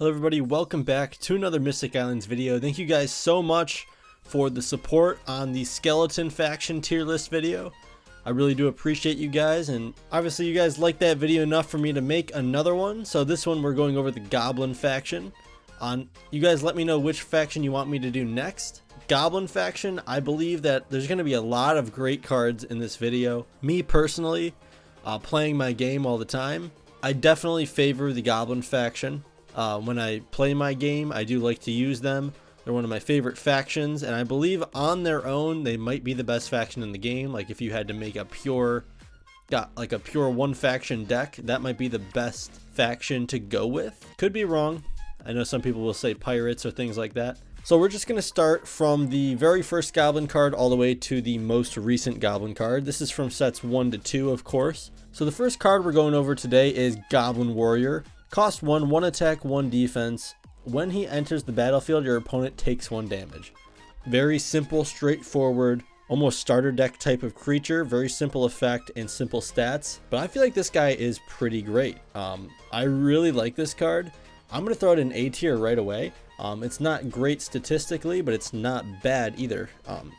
Hello everybody, welcome back to another Mystic Islands video. Thank you guys so much for the support on the Skeleton faction tier list video. I really do appreciate you guys, and obviously you guys liked that video enough for me to make another one. So this one we're going over the Goblin faction. You guys let me know which faction you want me to do next. Goblin faction, I believe that there's going to be a lot of great cards in this video. Me personally, playing my game all the time, I definitely favor the Goblin faction. When I play my game, I do like to use them. They're one of my favorite factions, and I believe on their own they might be the best faction in the game. Like if you had to make a pure one faction deck, that might be the best faction to go with. Could be wrong. I know some people will say pirates or things like that. So we're just going to start from the very first Goblin card all the way to the most recent Goblin card. This is from sets 1 to 2, of course. So the first card we're going over today is Goblin Warrior. Cost 1 attack, 1 defense. When he enters the battlefield, your opponent takes 1 damage. Very simple, straightforward, almost starter deck type of creature. Very simple effect and simple stats. But I feel like this guy is pretty great. I really like this card. I'm going to throw it in A tier right away. It's not great statistically, but it's not bad either.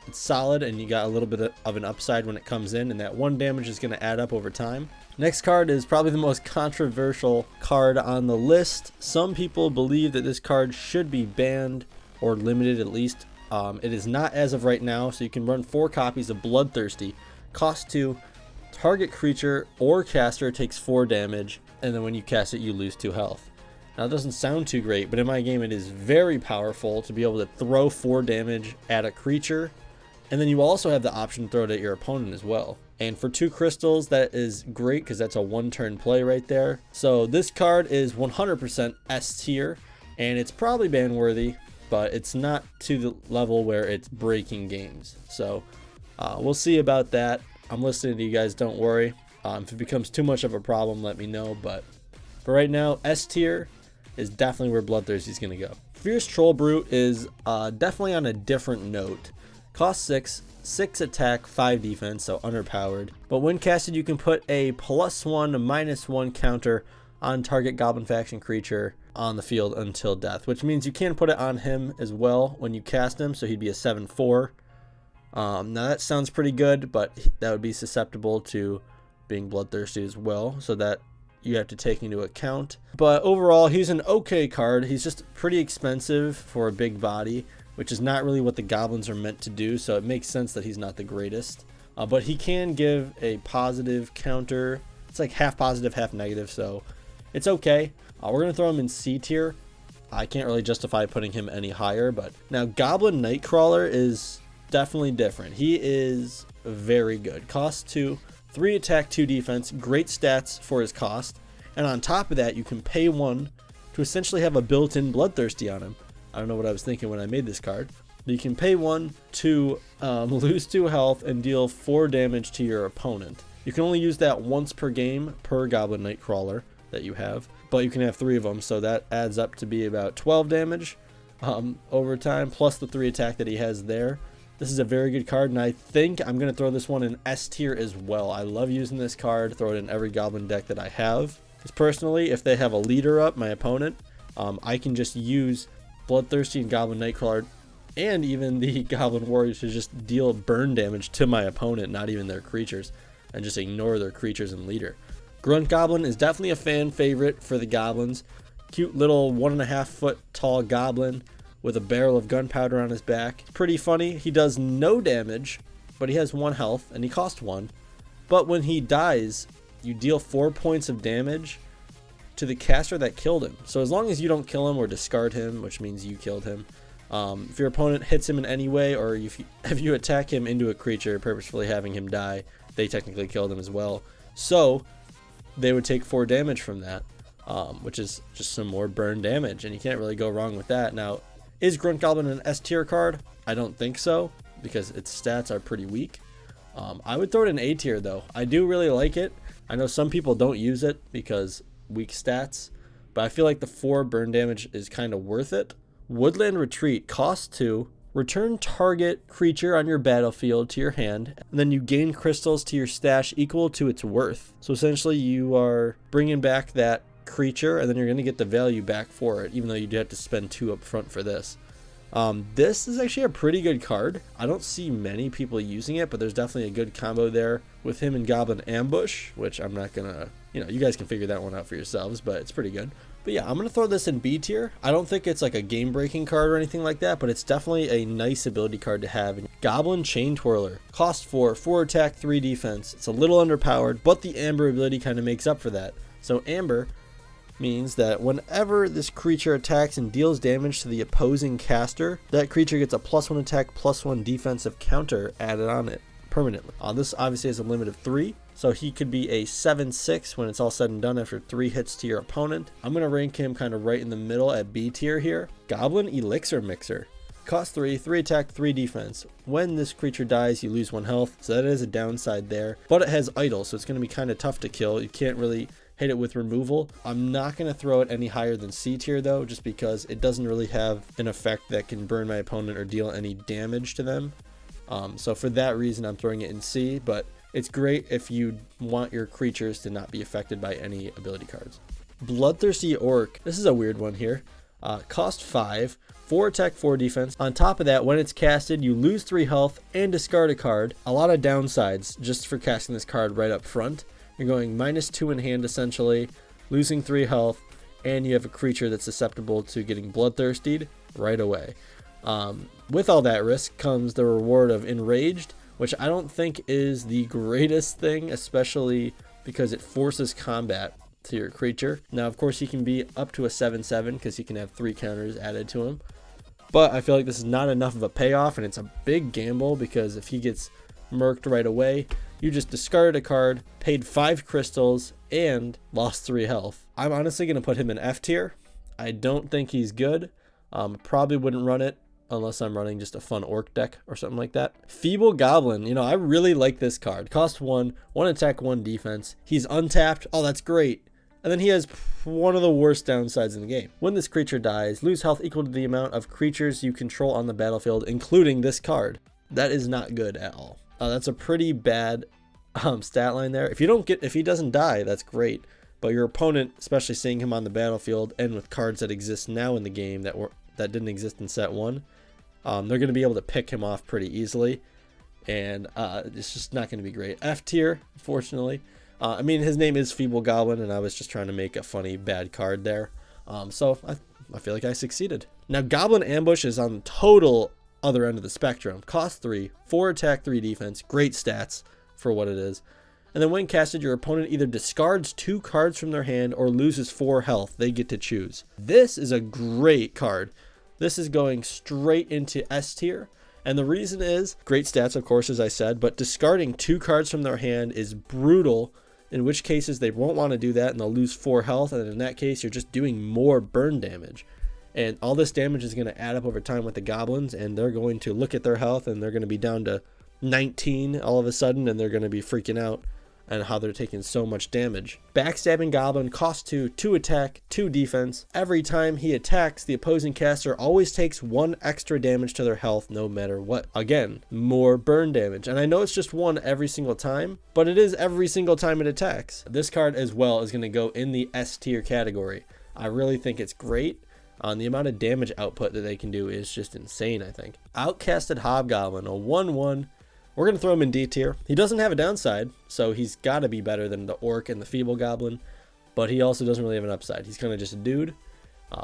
It's solid, and you got a little bit of an upside when it comes in, and that 1 damage is going to add up over time. Next card is probably the most controversial card on the list. Some people believe that this card should be banned or limited at least. It is not as of right now, so you can run 4 copies of Bloodthirsty. Cost 2, target creature or caster takes 4 damage, and then when you cast it, you lose 2 health. Now, it doesn't sound too great, but in my game, it is very powerful to be able to throw 4 damage at a creature. And then you also have the option to throw it at your opponent as well. And for 2 crystals, that is great because that's a 1-turn play right there. So this card is 100% S tier, and it's probably ban worthy, but it's not to the level where it's breaking games. So we'll see about that. I'm listening to you guys, don't worry. If it becomes too much of a problem, let me know. But for right now, S tier is definitely where Bloodthirsty's going to go. Fierce Troll Brute is definitely on a different note. Cost 6 attack, 5 defense, so underpowered. But when casted, you can put a +1 -1 counter on target Goblin faction creature on the field until death, which means you can put it on him as well when you cast him, so he'd be a 7/4. Now that sounds pretty good, but that would be susceptible to being Bloodthirsty as well, so that you have to take into account. But overall, he's an okay card. He's just pretty expensive for a big body, which is not really what the Goblins are meant to do, so it makes sense that he's not the greatest. But he can give a positive counter. It's like half positive, half negative, so it's okay. We're going to throw him in C tier. I can't really justify putting him any higher, but now Goblin Nightcrawler is definitely different. He is very good. Cost 2, 3 attack, 2 defense, great stats for his cost. And on top of that, you can pay 1 to essentially have a built-in Bloodthirsty on him. I don't know what I was thinking when I made this card. But you can pay 1 to lose 2 health and deal 4 damage to your opponent. You can only use that once per game per Goblin Nightcrawler that you have, but you can have 3 of them, so that adds up to be about 12 damage over time, plus the 3 attack that he has there. This is a very good card, and I think I'm going to throw this one in S tier as well. I love using this card, throw it in every Goblin deck that I have. Because personally, if they have a leader up, my opponent, I can just use Bloodthirsty and Goblin Nightcrawler and even the Goblin Warriors to just deal burn damage to my opponent, not even their creatures, and just ignore their creatures and leader. Grunt Goblin is definitely a fan favorite for the Goblins. Cute little 1.5 foot tall goblin with a barrel of gunpowder on his back. Pretty funny. He does no damage, but he has 1 health and he costs 1. But when he dies, you deal 4 points of damage to the caster that killed him. So as long as you don't kill him or discard him, which means you killed him, if your opponent hits him in any way, or if you attack him into a creature, purposefully having him die, they technically killed him as well. So they would take 4 damage from that, which is just some more burn damage, and you can't really go wrong with that. Now, is Grunt Goblin an S tier card? I don't think so, because its stats are pretty weak. I would throw it in A tier though. I do really like it. I know some people don't use it because weak stats, but I feel like the 4 burn damage is kind of worth it. Woodland Retreat, cost 2, return target creature on your battlefield to your hand, and then you gain crystals to your stash equal to its worth. So essentially you are bringing back that creature, and then you're going to get the value back for it, even though you do have to spend 2 up front for this. This is actually a pretty good card. I don't see many people using it, but there's definitely a good combo there with him and Goblin Ambush, which I'm not gonna, you guys can figure that one out for yourselves, but it's pretty good. But yeah, I'm gonna throw this in B tier. I don't think it's like a game breaking card or anything like that, but it's definitely a nice ability card to have. Goblin Chain Twirler, cost 4, 4 attack, 3 defense. It's a little underpowered, but the Amber ability kind of makes up for that. So Amber means that whenever this creature attacks and deals damage to the opposing caster, that creature gets a +1 attack, +1 defensive counter added on it permanently. This obviously has a limit of 3, so he could be a 7/6 when it's all said and done after 3 hits to your opponent. I'm going to rank him kind of right in the middle at B tier here. Goblin Elixir Mixer. Cost 3, 3 attack, 3 defense. When this creature dies, you lose 1 health, so that is a downside there. But it has idle, so it's going to be kind of tough to kill. You can't really hit it with removal. I'm not going to throw it any higher than C tier though, just because it doesn't really have an effect that can burn my opponent or deal any damage to them. So for that reason, I'm throwing it in C, but it's great if you want your creatures to not be affected by any ability cards. Bloodthirsty Orc. This is a weird one here. Cost 5, 4 attack, 4 defense. On top of that, when it's casted, you lose 3 health and discard a card. A lot of downsides just for casting this card right up front. You're going -2 in hand essentially, losing 3 health, and you have a creature that's susceptible to getting bloodthirstied right away. With all that risk comes the reward of Enraged, which I don't think is the greatest thing, especially because it forces combat to your creature. Now, of course, he can be up to a 7/7 because he can have 3 counters added to him. But I feel like this is not enough of a payoff, and it's a big gamble because if he gets murked right away, you just discarded a card, paid 5 crystals, and lost 3 health. I'm honestly going to put him in F tier. I don't think he's good. Probably wouldn't run it unless I'm running just a fun orc deck or something like that. Feeble Goblin. I really like this card. Cost 1, 1 attack, 1 defense. He's untapped. Oh, that's great. And then he has one of the worst downsides in the game. When this creature dies, lose health equal to the amount of creatures you control on the battlefield, including this card. That is not good at all. That's a pretty bad stat line there. If he doesn't die, that's great. But your opponent, especially seeing him on the battlefield and with cards that exist now in the game that didn't exist in set 1, they're going to be able to pick him off pretty easily, and it's just not going to be great. F tier, unfortunately. I mean, his name is Feeble Goblin, and I was just trying to make a funny bad card there. So I feel like I succeeded. Now, Goblin Ambush is on the total other end of the spectrum. Cost 3, 4 attack, 3 defense. Great stats for what it is. And then when casted, your opponent either discards 2 cards from their hand or loses 4 health. They get to choose. This is a great card. This is going straight into S tier. And the reason is, great stats, of course, as I said, but discarding 2 cards from their hand is brutal, in which cases they won't want to do that and they'll lose 4 health. And in that case, you're just doing more burn damage. And all this damage is going to add up over time with the goblins, and they're going to look at their health and they're going to be down to 19 all of a sudden, and they're going to be freaking out and how they're taking so much damage. Backstabbing Goblin, cost 2, 2 attack, 2 defense. Every time he attacks, the opposing caster always takes 1 extra damage to their health no matter what. Again, more burn damage. And I know it's just 1 every single time, but it is every single time it attacks. This card as well is going to go in the S tier category. I really think it's great. The amount of damage output that they can do is just insane, I think. Outcasted Hobgoblin, a 1/1. We're going to throw him in D tier. He doesn't have a downside, so he's got to be better than the Orc and the Feeble Goblin, but he also doesn't really have an upside. He's kind of just a dude.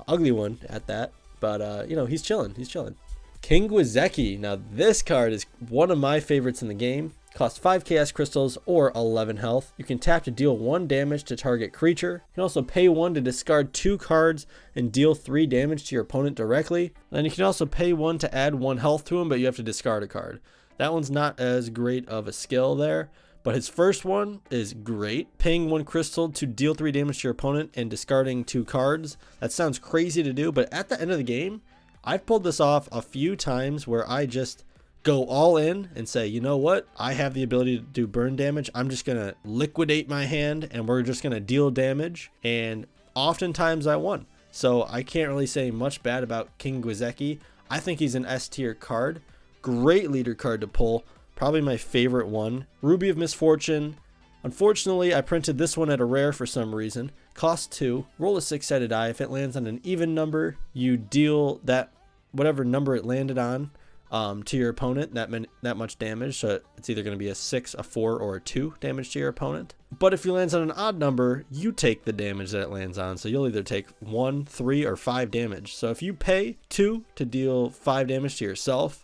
Ugly one at that, but, he's chilling. He's chilling. King Guizekk. Now, this card is one of my favorites in the game. Costs 5 Chaos Crystals or 11 health. You can tap to deal 1 damage to target creature. You can also pay 1 to discard 2 cards and deal 3 damage to your opponent directly. And you can also pay 1 to add 1 health to him, but you have to discard a card. That one's not as great of a skill there, but his first one is great. Paying 1 crystal to deal 3 damage to your opponent and discarding 2 cards. That sounds crazy to do, but at the end of the game, I've pulled this off a few times where I just go all in and say, you know what? I have the ability to do burn damage. I'm just going to liquidate my hand and we're just going to deal damage. And oftentimes I won. So I can't really say much bad about King Guizekk. I think he's an S tier card. Great leader card to pull. Probably my favorite one. Ruby of Misfortune. Unfortunately, I printed this one at a rare for some reason. Cost 2, roll a 6-sided die. If it lands on an even number, you deal that whatever number it landed on to your opponent, that much damage. So it's either going to be a 6, a 4, or a 2 damage to your opponent. But if it lands on an odd number, you take the damage that it lands on. So you'll either take 1, 3, or 5 damage. So if you pay 2 to deal 5 damage to yourself,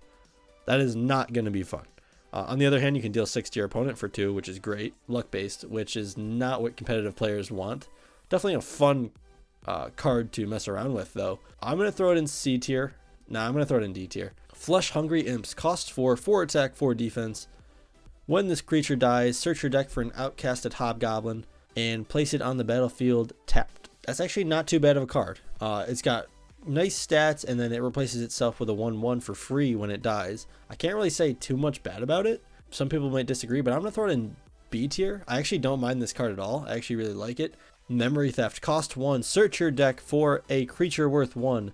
that is not going to be fun. On the other hand, you can deal 6 to your opponent for 2, which is great. Luck-based, which is not what competitive players want. Definitely a fun card to mess around with, though. I'm going to throw it in C tier. Nah, I'm going to throw it in D tier. Flesh Hungry Imps. Cost 4, 4 attack, 4 defense. When this creature dies, search your deck for an Outcasted Hobgoblin and place it on the battlefield tapped. That's actually not too bad of a card. It's got nice stats, and then it replaces itself with a 1/1 for free when it dies. I can't really say too much bad about it. Some people might disagree, but I'm going to throw it in B tier. I actually don't mind this card at all. I actually really like it. Memory Theft. Cost 1. Search your deck for a creature worth 1.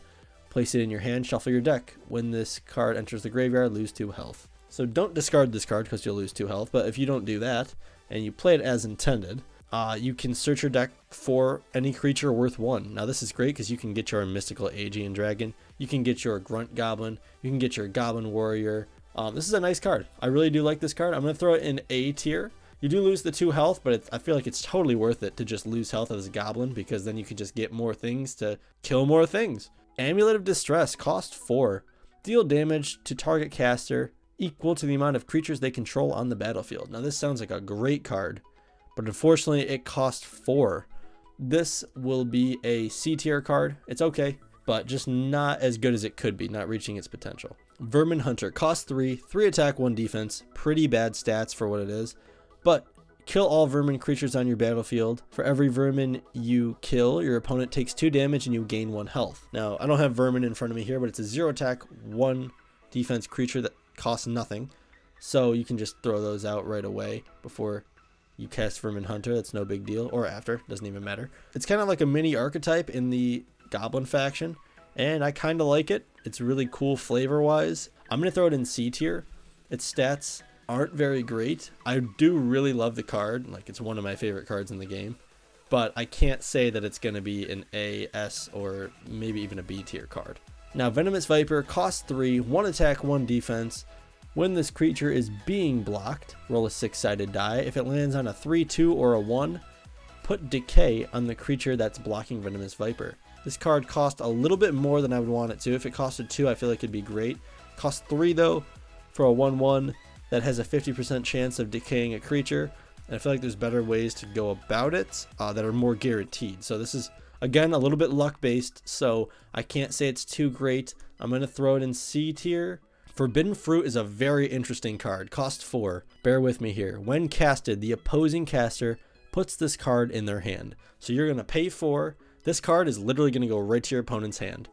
Place it in your hand. Shuffle your deck. When this card enters the graveyard, lose 2 health. So don't discard this card because you'll lose 2 health. But if you don't do that and you play it as intended, you can search your deck for any creature worth 1. Now this is great because you can get your mystical Aegean Dragon. You can get your Grunt Goblin. You can get your Goblin Warrior. This is a nice card. I really do like this card. I'm going to throw it in A tier. You do lose the 2 health, but I feel like it's totally worth it to just lose health as a Goblin because then you can just get more things to kill more things. Amulet of Distress. Cost 4. Deal damage to target caster equal to the amount of creatures they control on the battlefield. Now this sounds like a great card, but unfortunately it costs 4. This will be a C tier card. It's okay, but just not as good as it could be, not reaching its potential. Vermin Hunter. Cost 3, 3 attack, 1 defense. Pretty bad stats for what it is, but kill all vermin creatures on your battlefield. For every vermin you kill, your opponent takes 2 damage and you gain 1 health. Now, I don't have vermin in front of me here, but it's a 0 attack, 1 defense creature that costs nothing. So you can just throw those out right away before you cast Vermin Hunter. That's no big deal. Or after, doesn't even matter. It's kind of like a mini archetype in the Goblin faction, and I kind of like it. It's really cool flavor-wise. I'm going to throw it in C tier. Its stats aren't very great. I do really love the card. Like, it's one of my favorite cards in the game. But I can't say that it's going to be an A, S, or maybe even a B tier card. Now, Venomous Viper. Cost 3, 1 attack, 1 defense. When this creature is being blocked, roll a 6-sided die. If it lands on a 3, 2, or a 1, put Decay on the creature that's blocking Venomous Viper. This card costs a little bit more than I would want it to. If it costed 2, I feel like it'd be great. Cost 3 though for a 1/1 that has a 50% chance of decaying a creature. And I feel like there's better ways to go about it that are more guaranteed. So this is, again, a little bit luck based, so I can't say it's too great. I'm going to throw it in C tier. Forbidden Fruit is a very interesting card. Cost 4. Bear with me here. When casted, the opposing caster puts this card in their hand. So you're going to pay 4. This card is literally going to go right to your opponent's hand.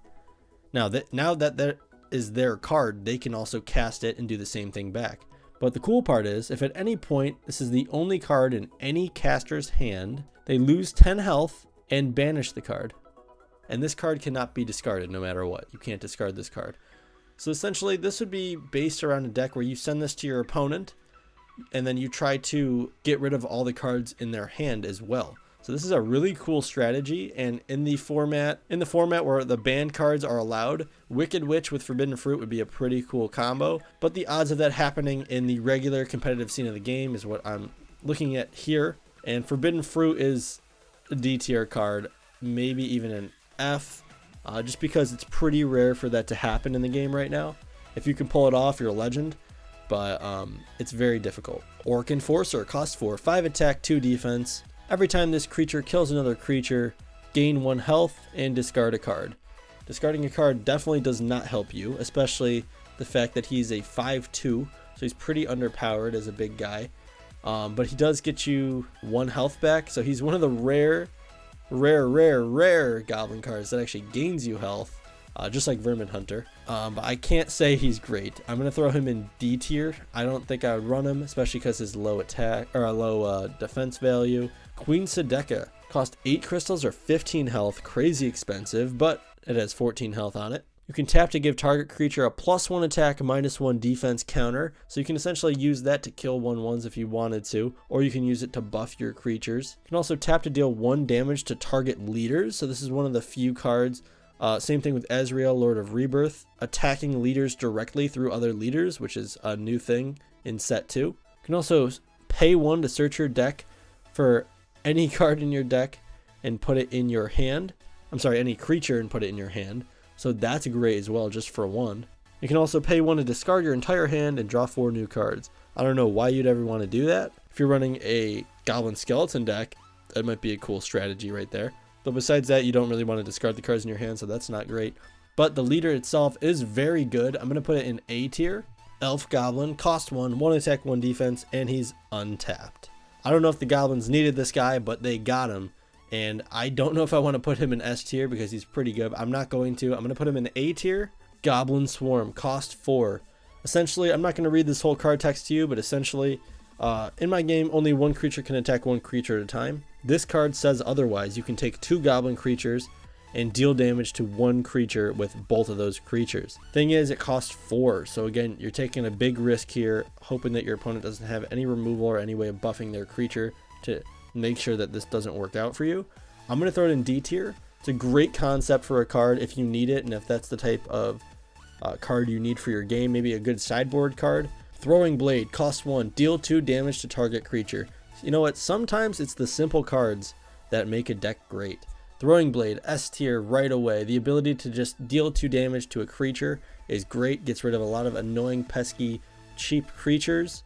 Now that is their card, they can also cast it and do the same thing back. But the cool part is, if at any point this is the only card in any caster's hand, they lose 10 health and banish the card. And this card cannot be discarded no matter what. You can't discard this card. So essentially, this would be based around a deck where you send this to your opponent, and then you try to get rid of all the cards in their hand as well. So this is a really cool strategy, and in the format where the banned cards are allowed, Wicked Witch with Forbidden Fruit would be a pretty cool combo. But the odds of that happening in the regular competitive scene of the game is what I'm looking at here. And Forbidden Fruit is a D tier card, maybe even an F. Just because it's pretty rare for that to happen in the game right now. If you can pull it off, you're a legend, but it's very difficult. Orc Enforcer. Cost 4, 5 attack, 2 defense. Every time this creature kills another creature, gain 1 health and discard a card. Discarding a card definitely does not help you, especially the fact that he's a 5/2, so he's pretty underpowered as a big guy. But he does get you 1 health back, so he's one of the rare Goblin cards that actually gains you health, just like Vermin Hunter. But I can't say he's great. I'm going to throw him in D tier. I don't think I would run him, especially because his low attack or low defense value. Queen Sedeka. Cost 8 crystals or 15 health. Crazy expensive, but it has 14 health on it. You can tap to give target creature a +1 attack, -1 defense counter. So you can essentially use that to kill 1/1s if you wanted to, or you can use it to buff your creatures. You can also tap to deal 1 damage to target leaders. So this is one of the few cards. Same thing with Ezreal, Lord of Rebirth, attacking leaders directly through other leaders, which is a new thing in set 2. You can also pay 1 to search your deck for any card in your deck and put it in your hand. I'm sorry, any creature and put it in your hand. So that's great as well, just for 1. You can also pay 1 to discard your entire hand and draw 4 new cards. I don't know why you'd ever want to do that. If you're running a Goblin Skeleton deck, that might be a cool strategy right there. But besides that, you don't really want to discard the cards in your hand, so that's not great. But the leader itself is very good. I'm going to put it in A tier. Elf Goblin, cost 1, 1 attack, 1 defense, and he's untapped. I don't know if the Goblins needed this guy, but they got him. And I don't know if I want to put him in S tier because he's pretty good. I'm not going to. I'm going to put him in A tier. Goblin Swarm, cost 4. Essentially, I'm not going to read this whole card text to you, but essentially, in my game, only 1 creature can attack 1 creature at a time. This card says otherwise. You can take 2 goblin creatures and deal damage to 1 creature with both of those creatures. Thing is, it costs 4. So again, you're taking a big risk here, hoping that your opponent doesn't have any removal or any way of buffing their creature to make sure that this doesn't work out for you. I'm going to throw it in D tier. It's a great concept for a card if you need it, and if that's the type of card you need for your game, maybe a good sideboard card. Throwing Blade, cost 1, deal 2 damage to target creature. You know what? Sometimes it's the simple cards that make a deck great. Throwing Blade, S tier right away. The ability to just deal 2 damage to a creature is great. Gets rid of a lot of annoying, pesky, cheap creatures,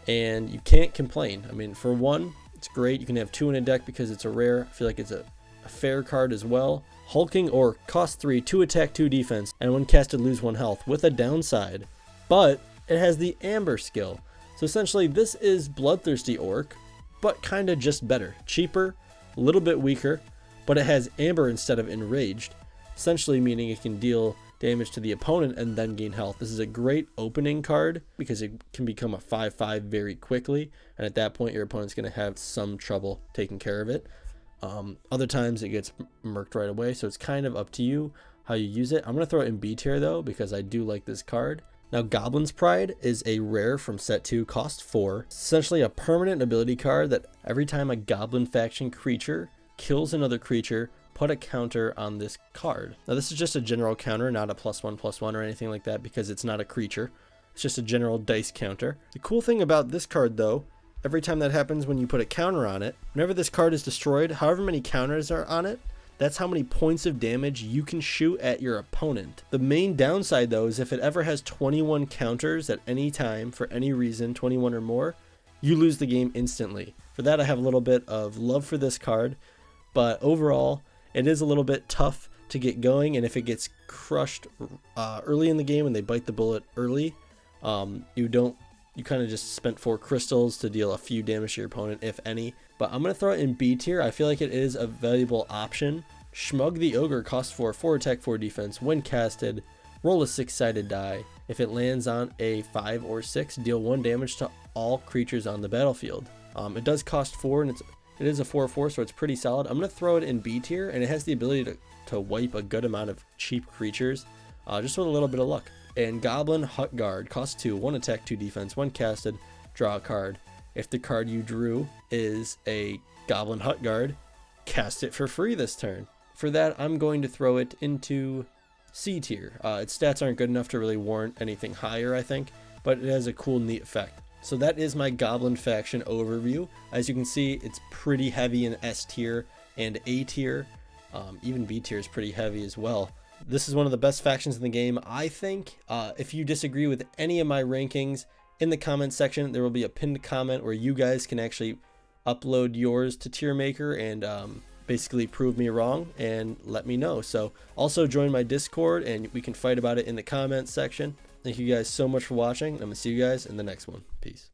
and you can't complain. I mean, for 1, it's great. You can have 2 in a deck because it's a rare. I feel like it's a fair card as well. Hulking Orc, cost 3, 2 attack, 2 defense, and when casted lose 1 health, with a downside. But it has the Amber skill. So essentially this is Bloodthirsty Orc, but kind of just better. Cheaper, a little bit weaker, but it has Amber instead of Enraged. Essentially meaning it can deal damage to the opponent and then gain health. This is a great opening card because it can become a 5/5 very quickly, and at that point your opponent's going to have some trouble taking care of it. Other times it gets murked right away, so it's kind of up to you how you use it. I'm going to throw it in B tier though because I do like this card. Now Goblin's Pride is a rare from set 2, cost 4. It's essentially a permanent ability card that every time a Goblin faction creature kills another creature, put a counter on this card. Now this is just a general counter, not a +1/+1 or anything like that because it's not a creature. It's just a general dice counter. The cool thing about this card though, every time that happens when you put a counter on it, whenever this card is destroyed, however many counters are on it, that's how many points of damage you can shoot at your opponent. The main downside though is if it ever has 21 counters at any time for any reason, 21 or more, you lose the game instantly. For that I have a little bit of love for this card, but overall it is a little bit tough to get going, and if it gets crushed early in the game and they bite the bullet early, you kind of just spent 4 crystals to deal a few damage to your opponent, if any. But I'm going to throw it in B tier. I feel like it is a valuable option. Shmug the Ogre, costs 4, 4 attack, 4 defense. When casted, roll a 6-sided die. If it lands on a 5 or 6, deal 1 damage to all creatures on the battlefield. It does cost 4, and it is a 4/4, so it's pretty solid. I'm going to throw it in B tier, and it has the ability to wipe a good amount of cheap creatures, just with a little bit of luck. And Goblin Hut Guard, cost 2, 1 attack, 2 defense. When casted, draw a card. If the card you drew is a Goblin Hut Guard, cast it for free this turn. For that, I'm going to throw it into C tier. Its stats aren't good enough to really warrant anything higher, I think, but it has a cool, neat effect. So that is my Goblin faction overview. As you can see, it's pretty heavy in S tier and A tier. Even B tier is pretty heavy as well. This is one of the best factions in the game, I think. If you disagree with any of my rankings, in the comment section, there will be a pinned comment where you guys can actually upload yours to Tier Maker and basically prove me wrong and let me know. So also join my Discord and we can fight about it in the comments section. Thank you guys so much for watching. I'm going to see you guys in the next one. Peace.